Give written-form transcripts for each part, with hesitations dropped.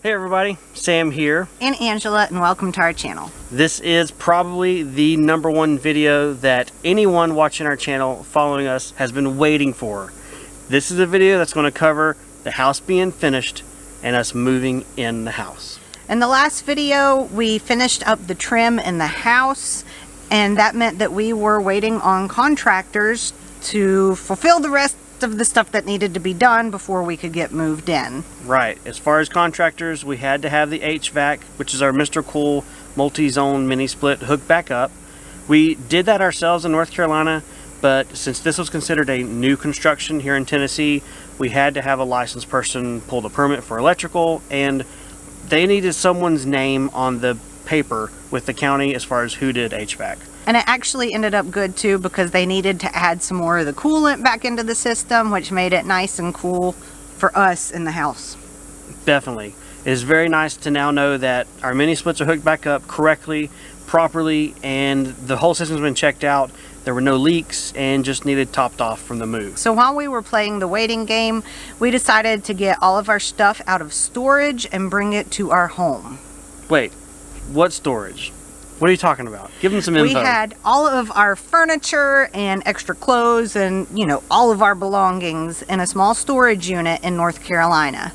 Hey everybody, Sam here. And Angela, and welcome to our channel. This is probably the #1 video that anyone watching our channel following us has been waiting for. This is a video that's going to cover the house being finished and us moving in the house. In the last video, we finished up the trim in the house, and that meant that we were waiting on contractors to fulfill the rest of the stuff that needed to be done before we could get moved in. Right. As far as contractors, we had to have the HVAC, which is our Mr. Cool multi-zone mini split, hooked back up. We did that ourselves in North Carolina, but since this was considered a new construction here in Tennessee, we had to have a licensed person pull the permit for electrical, and they needed someone's name on the paper with the county as far as who did HVAC. And it actually ended up good too, because they needed to add some more of the coolant back into the system, which made it nice and cool for us in the house. Definitely. It is very nice to now know that our mini splits are hooked back up correctly, properly, and the whole system's been checked out. There were no leaks and just needed topped off from the move. So while we were playing the waiting game, we decided to get all of our stuff out of storage and bring it to our home. Wait, what storage? What are you talking about? Give them some info. We had all of our furniture and extra clothes and, you know, all of our belongings in a small storage unit in North Carolina.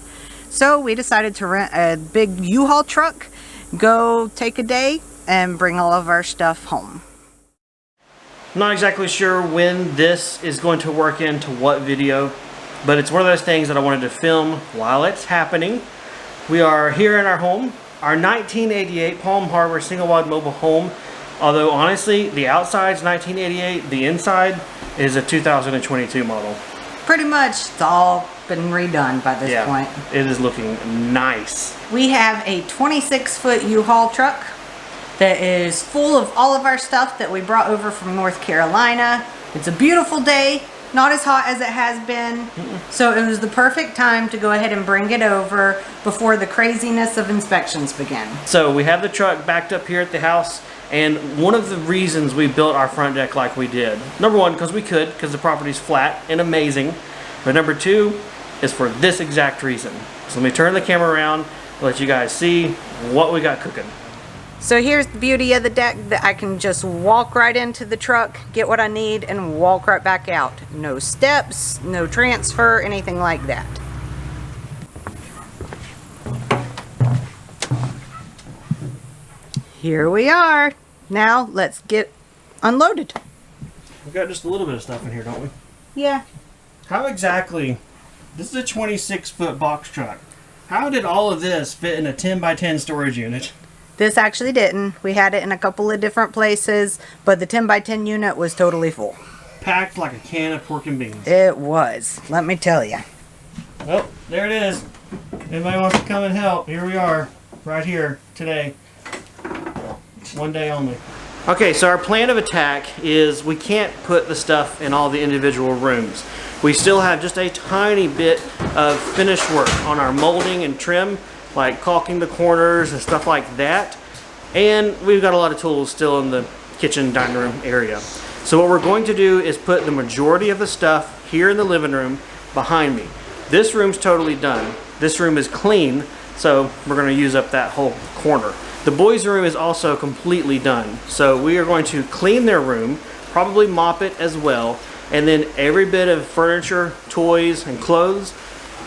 So we decided to rent a big U-Haul truck, go take a day, and bring all of our stuff home. I'm not exactly sure when this is going to work into what video, but it's one of those things that I wanted to film while it's happening. We are here in our home. Our 1988 Palm Harbor single-wide mobile home, although honestly the outside's 1988, the inside is a 2022 model. Pretty much it's all been redone by this point. It is looking nice. We have a 26-foot U-Haul truck that is full of all of our stuff that we brought over from North Carolina. It's a beautiful day. Not as hot as it has been, so it was the perfect time to go ahead and bring it over before the craziness of inspections began. So we have the truck backed up here at the house, and one of the reasons we built our front deck like we did, #1, because we could, because the property's flat and amazing, but #2 is for this exact reason. So let me turn the camera around, let you guys see what we got cooking. So here's the beauty of the deck, that I can just walk right into the truck, get what I need, and walk right back out. No steps, no transfer, anything like that. Here we are. Now let's get unloaded. We've got just a little bit of stuff in here, don't we? Yeah. How exactly, this is a 26-foot box truck. How did all of this fit in a 10 by 10 storage unit? This actually didn't. We had it in a couple of different places, but the 10 by 10 unit was totally full. Packed like a can of pork and beans. It was, let me tell you. Well, there it is. Anybody wants to come and help, here we are, right here, today. One day only. Okay, so our plan of attack is we can't put the stuff in all the individual rooms. We still have just a tiny bit of finished work on our molding and trim, like caulking the corners and stuff like that. And we've got a lot of tools still in the kitchen dining room area. So what we're going to do is put the majority of the stuff here in the living room behind me. This room's totally done. This room is clean, so we're going to use up that whole corner. The boys' room is also completely done. So we are going to clean their room, probably mop it as well, and then every bit of furniture, toys, and clothes,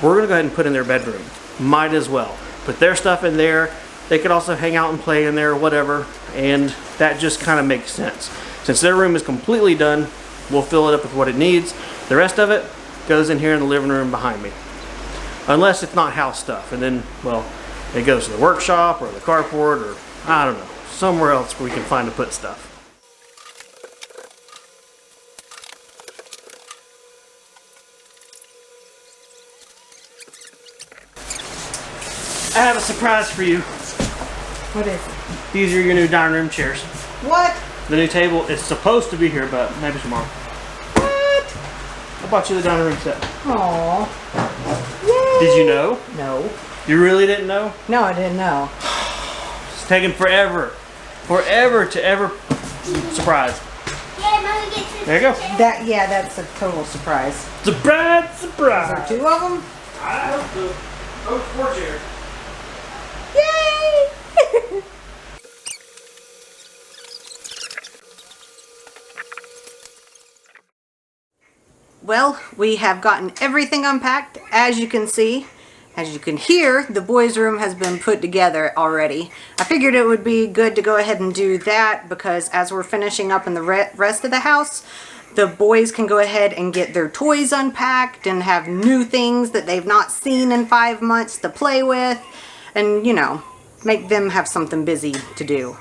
we're going to go ahead and put in their bedroom. Might as well. Put their stuff in there. They could also hang out and play in there, whatever, and that just kind of makes sense. Since their room is completely done, we'll fill it up with what it needs. The rest of it goes in here in the living room behind me. Unless it's not house stuff, and then, well, it goes to the workshop or the carport or, I don't know, somewhere else where we can find to put stuff. I have a surprise for you. What is it? These are your new dining room chairs. What? The new table is supposed to be here, but maybe tomorrow. What? I bought you the dining room set. Aww. Yay. Did you know? No. You really didn't know? No, I didn't know. It's taken forever. Forever to ever surprise. There you go. Yeah, that's a total surprise. Surprise, surprise. Is there 2 of them? I hope so. Oh, 4 chairs. Well, we have gotten everything unpacked, as you can see. As you can hear, the boys' room has been put together already. I figured it would be good to go ahead and do that because as we're finishing up in the rest of the house, the boys can go ahead and get their toys unpacked and have new things that they've not seen in 5 months to play with and, you know, make them have something busy to do.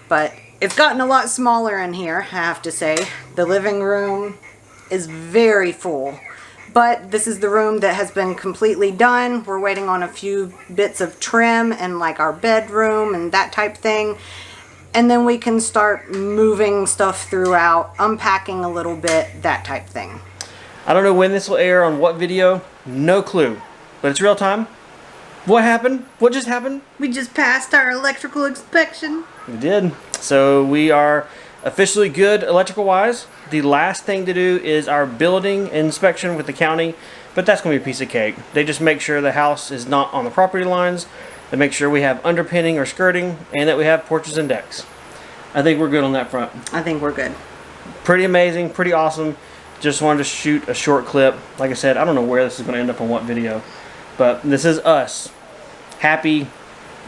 But it's gotten a lot smaller in here, I have to say. The living room is very full. But this is the room that has been completely done. We're waiting on a few bits of trim and like our bedroom and that type thing. And then we can start moving stuff throughout, unpacking a little bit, that type thing. I don't know when this will air on what video. No clue. But it's real time. What happened? What just happened? We just passed our electrical inspection. We did. So we are officially good electrical wise. The last thing to do is our building inspection with the county, but that's going to be a piece of cake. They just make sure the house is not on the property lines. They make sure we have underpinning or skirting and that we have porches and decks. I think we're good on that front. I think we're good. Pretty amazing, pretty awesome. Just wanted to shoot a short clip. Like I said, I don't know where this is going to end up on what video, but this is us. Happy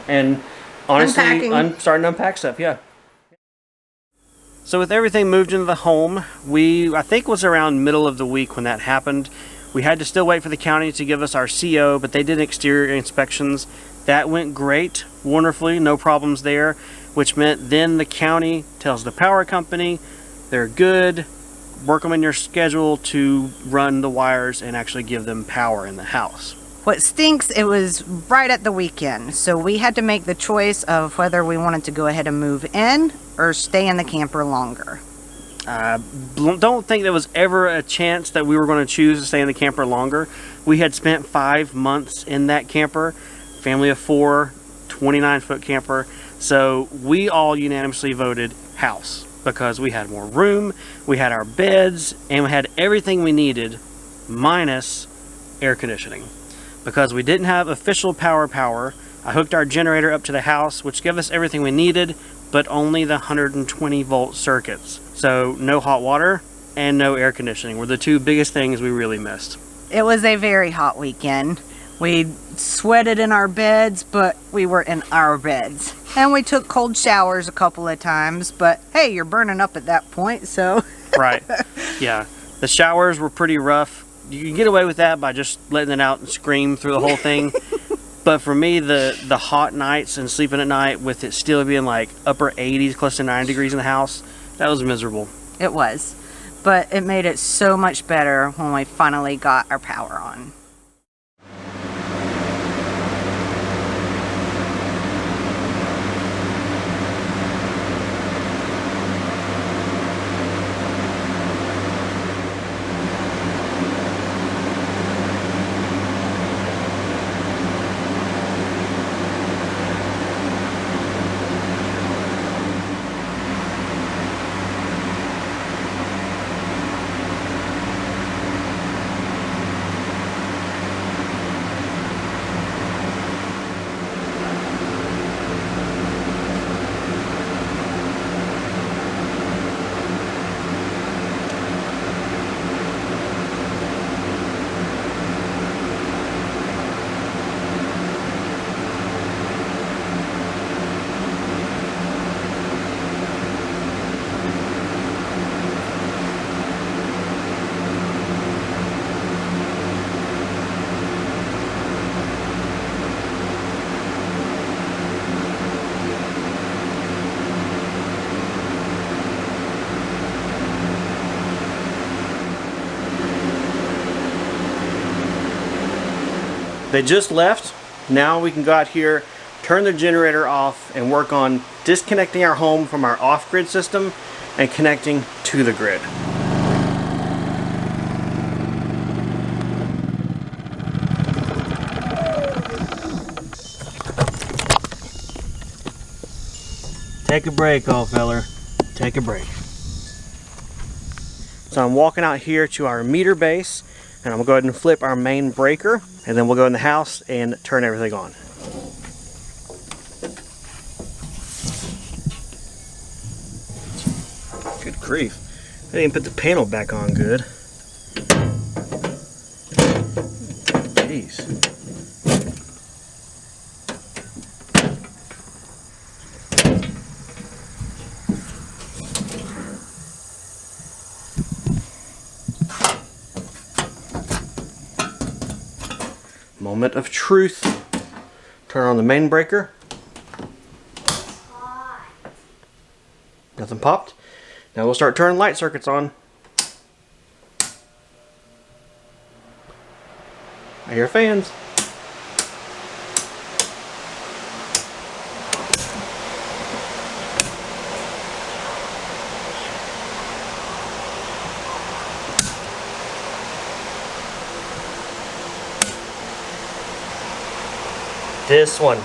and honestly starting to unpack stuff, yeah. So with everything moved into the home, I think it was around middle of the week when that happened. We had to still wait for the county to give us our CO, but they did exterior inspections. That went great, wonderfully, no problems there, which meant then the county tells the power company they're good, work them in your schedule to run the wires and actually give them power in the house. What stinks, it was right at the weekend, so we had to make the choice of whether we wanted to go ahead and move in or stay in the camper longer. I don't think there was ever a chance that we were going to choose to stay in the camper longer. We had spent 5 months in that camper, family of 4, 29-foot camper, so we all unanimously voted house because we had more room, we had our beds, and we had everything we needed minus air conditioning. Because we didn't have official power, I hooked our generator up to the house, which gave us everything we needed, but only the 120 volt circuits. So no hot water and no air conditioning were the two biggest things we really missed. It was a very hot weekend. We sweated in our beds, but we were in our beds. And we took cold showers a couple of times, but hey, you're burning up at that point, so. Right, yeah. The showers were pretty rough. You can get away with that by just letting it out and scream through the whole thing. But for me, the hot nights and sleeping at night with it still being like upper 80s, close to 90 degrees in the house, that was miserable. It was. But it made it so much better when we finally got our power on. They just left. Now we can go out here, turn the generator off, and work on disconnecting our home from our off-grid system and connecting to the grid. Take a break, old feller. Take a break. So I'm walking out here to our meter base, and I'm gonna go ahead and flip our main breaker, and then we'll go in the house and turn everything on. Good grief. I didn't even put the panel back on good. Moment of truth. Turn on the main breaker. Nothing popped. Now we'll start turning light circuits on. I hear fans. This one.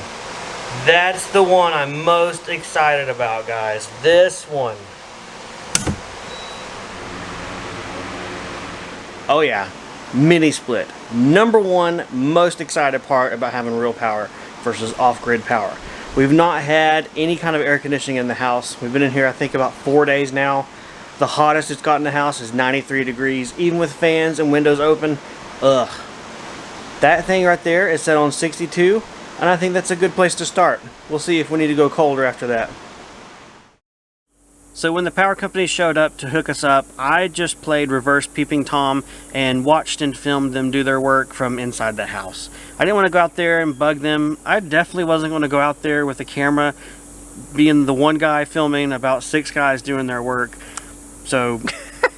That's the one I'm most excited about, guys. This one. Oh yeah, mini split. Number one most excited part about having real power versus off-grid power. We've not had any kind of air conditioning in the house. We've been in here I think about 4 days now. The hottest it's got in the house is 93 degrees, even with fans and windows open. Ugh. That thing right there is set on 62. And I think that's a good place to start. We'll see if we need to go colder after that. So when the power company showed up to hook us up, I just played reverse peeping Tom and watched and filmed them do their work from inside the house. I didn't want to go out there and bug them. I definitely wasn't going to go out there with a camera being the one guy filming about 6 guys doing their work. So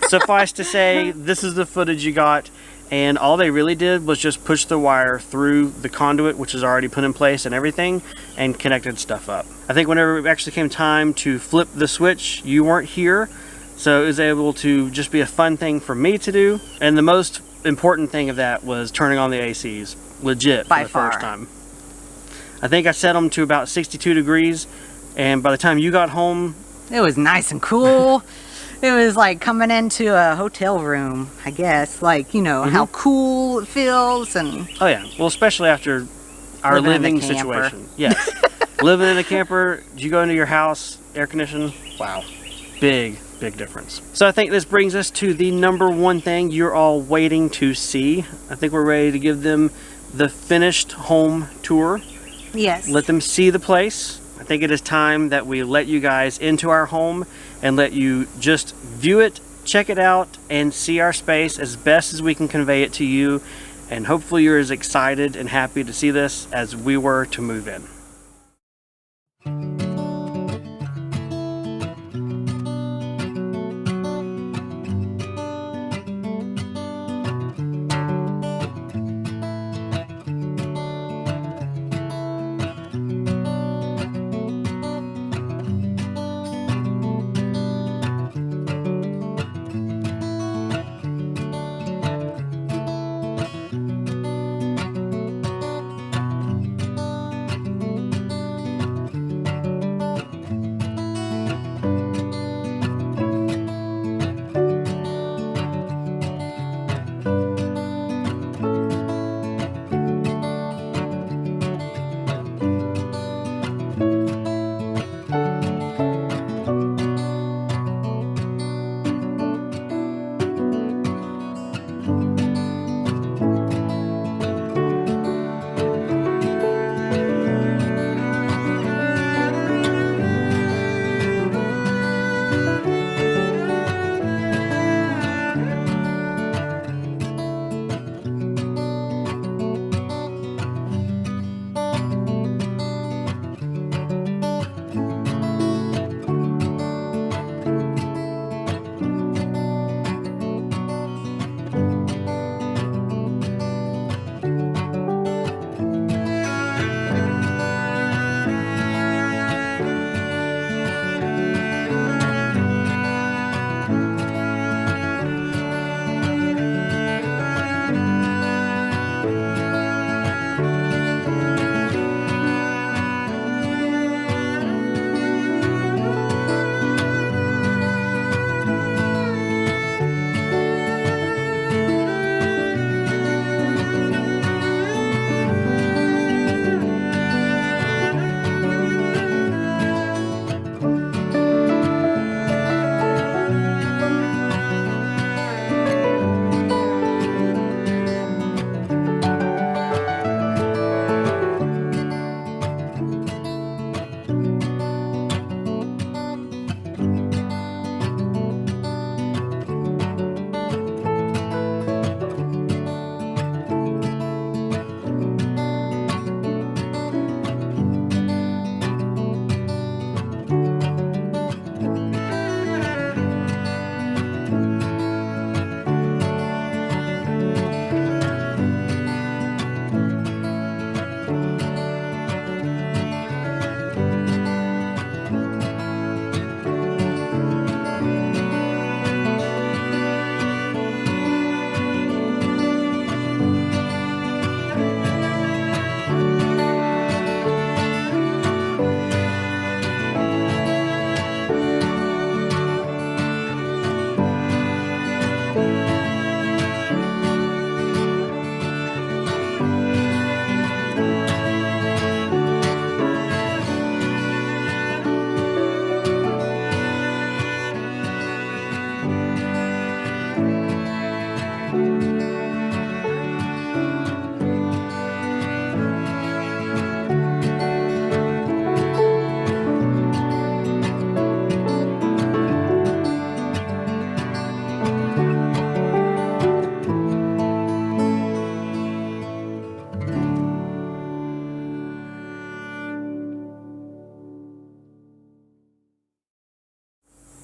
suffice to say, this is the footage you got. And all they really did was just push the wire through the conduit, which is already put in place and everything, and connected stuff up. I think whenever it actually came time to flip the switch, you weren't here, so it was able to just be a fun thing for me to do. And the most important thing of that was turning on the ACs, legit, for the first time. I think I set them to about 62 degrees, and by the time you got home, it was nice and cool. It was like coming into a hotel room, I guess. Like, you know, how cool it feels. And oh yeah, well, especially after our living situation. Yes. Living in a camper, did you go into your house, air conditioned? Wow. Big difference. So I think this brings us to the number one thing you're all waiting to see. I think we're ready to give them the finished home tour. Yes. Let them see the place. I think it is time that we let you guys into our home and let you just view it, check it out, and see our space as best as we can convey it to you. And hopefully you're as excited and happy to see this as we were to move in.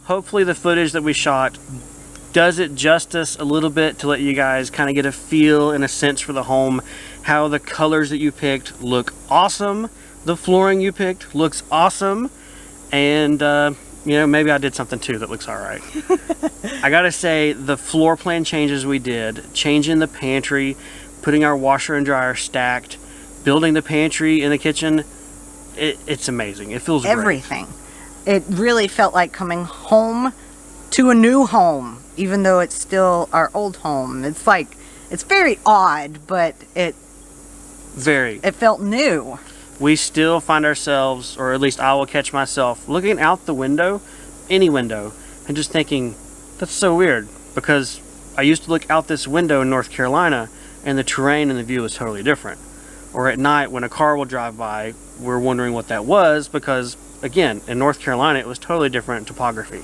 hopefully the footage that we shot does it justice a little bit to let you guys kind of get a feel and a sense for the home, how the colors that you picked look awesome, the flooring you picked looks awesome, and you know, maybe I did something too that looks all right. I gotta say, the floor plan changes we did, changing the pantry, putting our washer and dryer stacked, building the pantry in the kitchen, it's amazing. It feels everything. Great. It really felt like coming home to a new home, even though it's still our old home. It's like, it's very odd, but it felt new. We still find ourselves, or at least I will catch myself, looking out the window, any window, and just thinking, that's so weird, because I used to look out this window in North Carolina, and the terrain and the view is totally different. Or at night, when a car will drive by, we're wondering what that was, because, again, in North Carolina, it was totally different topography.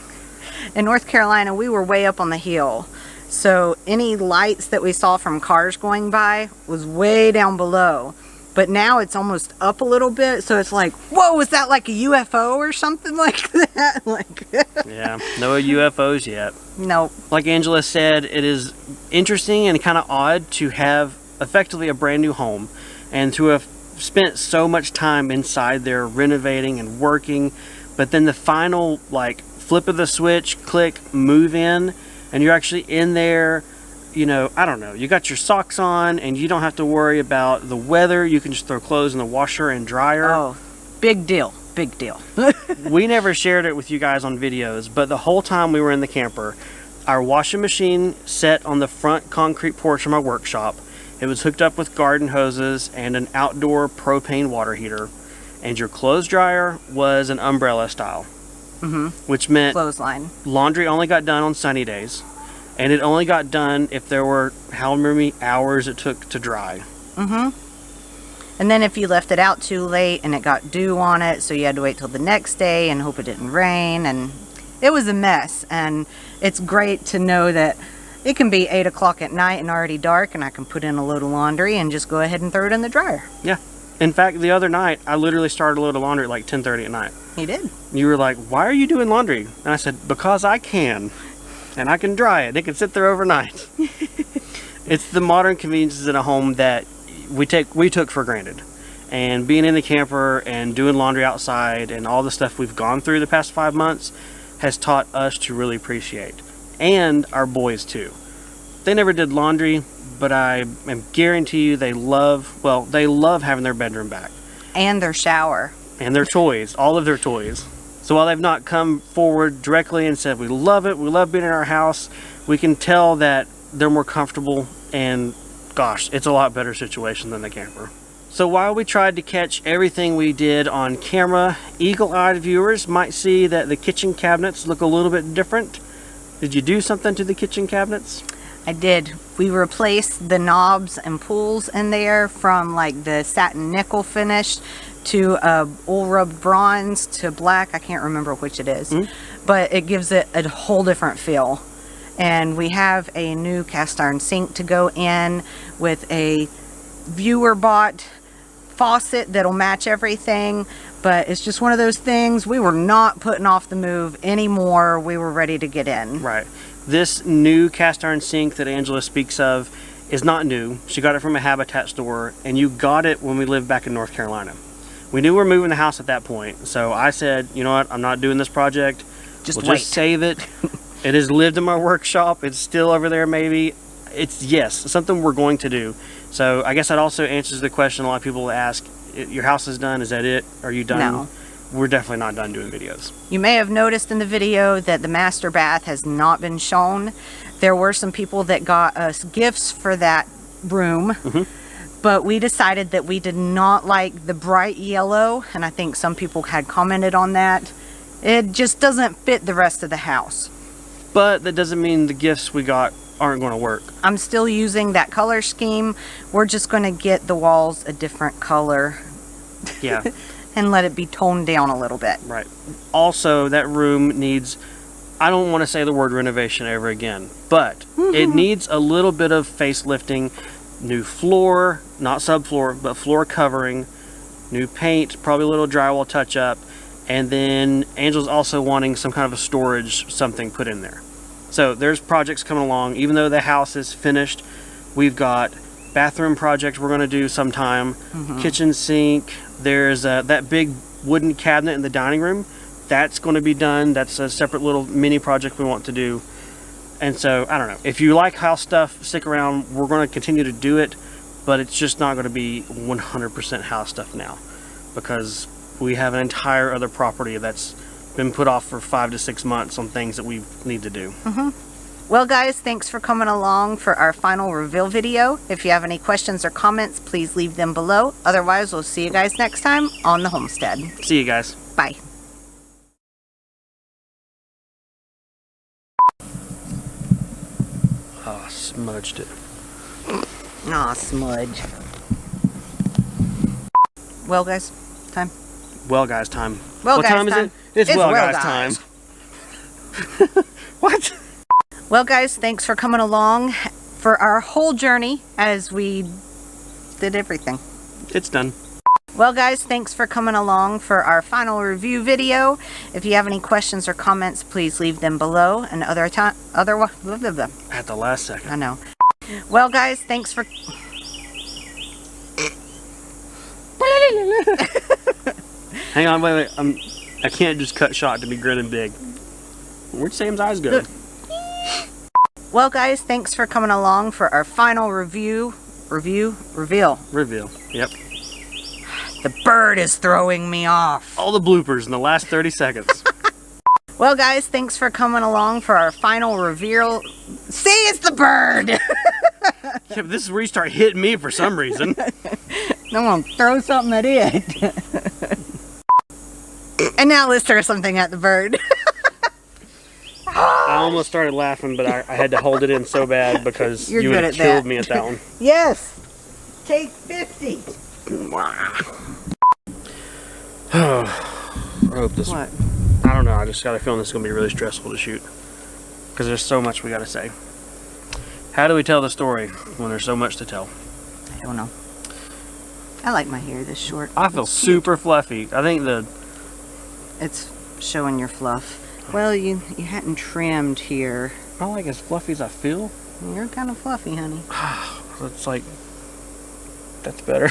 In North Carolina, we were way up on the hill, so any lights that we saw from cars going by was way down below. But now it's almost up a little bit, so it's like, whoa, is that like a UFO or something like that? Like, yeah, no UFOs yet. Nope. Like Angela said, it is interesting and kind of odd to have effectively a brand new home and to have spent so much time inside there renovating and working, but then the final like flip of the switch, click, move in, and you're actually in there. You know, I don't know, you got your socks on and you don't have to worry about the weather. You can just throw clothes in the washer and dryer. Oh, big deal, big deal. We never shared it with you guys on videos, but the whole time we were in the camper, our washing machine sat on the front concrete porch of my workshop. It was hooked up with garden hoses and an outdoor propane water heater. And your clothes dryer was an umbrella style, which meant clothesline. Laundry only got done on sunny days. And it only got done if there were how many hours it took to dry. And then if you left it out too late and it got dew on it, so you had to wait till the next day and hope it didn't rain, and it was a mess. And it's great to know that it can be 8 o'clock at night and already dark, and I can put in a load of laundry and just go ahead and throw it in the dryer. Yeah. In fact, the other night, I literally started a load of laundry at like 10:30 at night. You did. You were like, why are you doing laundry? And I said, because I can. And I can dry it. It can sit there overnight. It's the modern conveniences in a home that we took for granted. And being in the camper and doing laundry outside and all the stuff we've gone through the past 5 months has taught us to really appreciate. And our boys too. They never did laundry, but I guarantee you they love having their bedroom back. And their shower. And their toys, all of their toys. So while they've not come forward directly and said, we love it, we love being in our house, we can tell that they're more comfortable, and gosh, it's a lot better situation than the camper. So while we tried to catch everything we did on camera, eagle-eyed viewers might see that the kitchen cabinets look a little bit different. Did you do something to the kitchen cabinets? I did. We replaced the knobs and pulls in there from like the satin nickel finish to oil rubbed bronze to black. I can't remember which it is, but it gives it a whole different feel. And we have a new cast iron sink to go in with a viewer bought faucet that'll match everything. But it's just one of those things, we were not putting off the move anymore. We were ready to get in. Right. This new cast iron sink that Angela speaks of is not new. She got it from a Habitat store, and you got it when we lived back in North Carolina. We knew we were moving the house at that point, so I said, you know what, I'm not doing this project. We'll just save it. It has lived in my workshop. It's still over there maybe. It's, yes, something we're going to do. So I guess that also answers the question a lot of people ask, your house is done, is that it? Are you done? No. We're definitely not done doing videos. You may have noticed in the video that the master bath has not been shown. There were some people that got us gifts for that room. But we decided that we did not like the bright yellow, and I think some people had commented on that. It just doesn't fit the rest of the house. But that doesn't mean the gifts we got aren't going to work. I'm still using that color scheme. We're just going to get the walls a different color. Yeah. And let it be toned down a little bit. Right. Also, that room needs, I don't want to say the word renovation ever again, but it needs a little bit of facelifting. New floor, not subfloor, but floor covering, new paint, probably a little drywall touch up, And then Angel's also wanting some kind of a storage, something put in there. So there's projects coming along. Even though the house is finished, we've got bathroom project we're going to do sometime. Kitchen sink. There's that big wooden cabinet in the dining room. That's going to be done. That's a separate little mini project we want to do. And so, I don't know. If you like house stuff, stick around. We're going to continue to do it, but it's just not going to be 100% house stuff now, because we have an entire other property that's been put off for 5 to 6 months on things that we need to do. Well guys, thanks for coming along for our final reveal video. If you have any questions or comments, please leave them below. Otherwise, we'll see you guys next time on the homestead. See you guys. Bye. Oh, smudged it. Aw, smudge. Well guys, time. Well guys time. Well, what guys, time is it? It's well guys time. What? Well guys, thanks for coming along for our whole journey as we did everything. It's done. Well guys, thanks for coming along for our final review video. If you have any questions or comments, please leave them below. And At the last second. I know. Well guys, thanks for... Hang on, wait. I can't just cut shot to be grinning big. Where'd Sam's eyes go? Well guys, thanks for coming along for our final reveal. Reveal. Yep. The bird is throwing me off. All the bloopers in the last 30 seconds. Well guys, thanks for coming along for our final reveal. See, it's the bird! Yeah, but this is where you start hitting me for some reason. I'm gonna throw something at it. And now let's throw something at the bird. I almost started laughing, but I had to hold it in so bad because you would have killed me at that one. Yes. Take 50. I hope this... What? I don't know, I just got a feeling this is going to be really stressful to shoot. Because there's so much we got to say. How do we tell the story when there's so much to tell? I don't know. I like my hair this short. I feel super fluffy. I think It's showing your fluff. Well, you hadn't trimmed here. I like as fluffy as I feel. You're kind of fluffy, honey. It's like... That's better.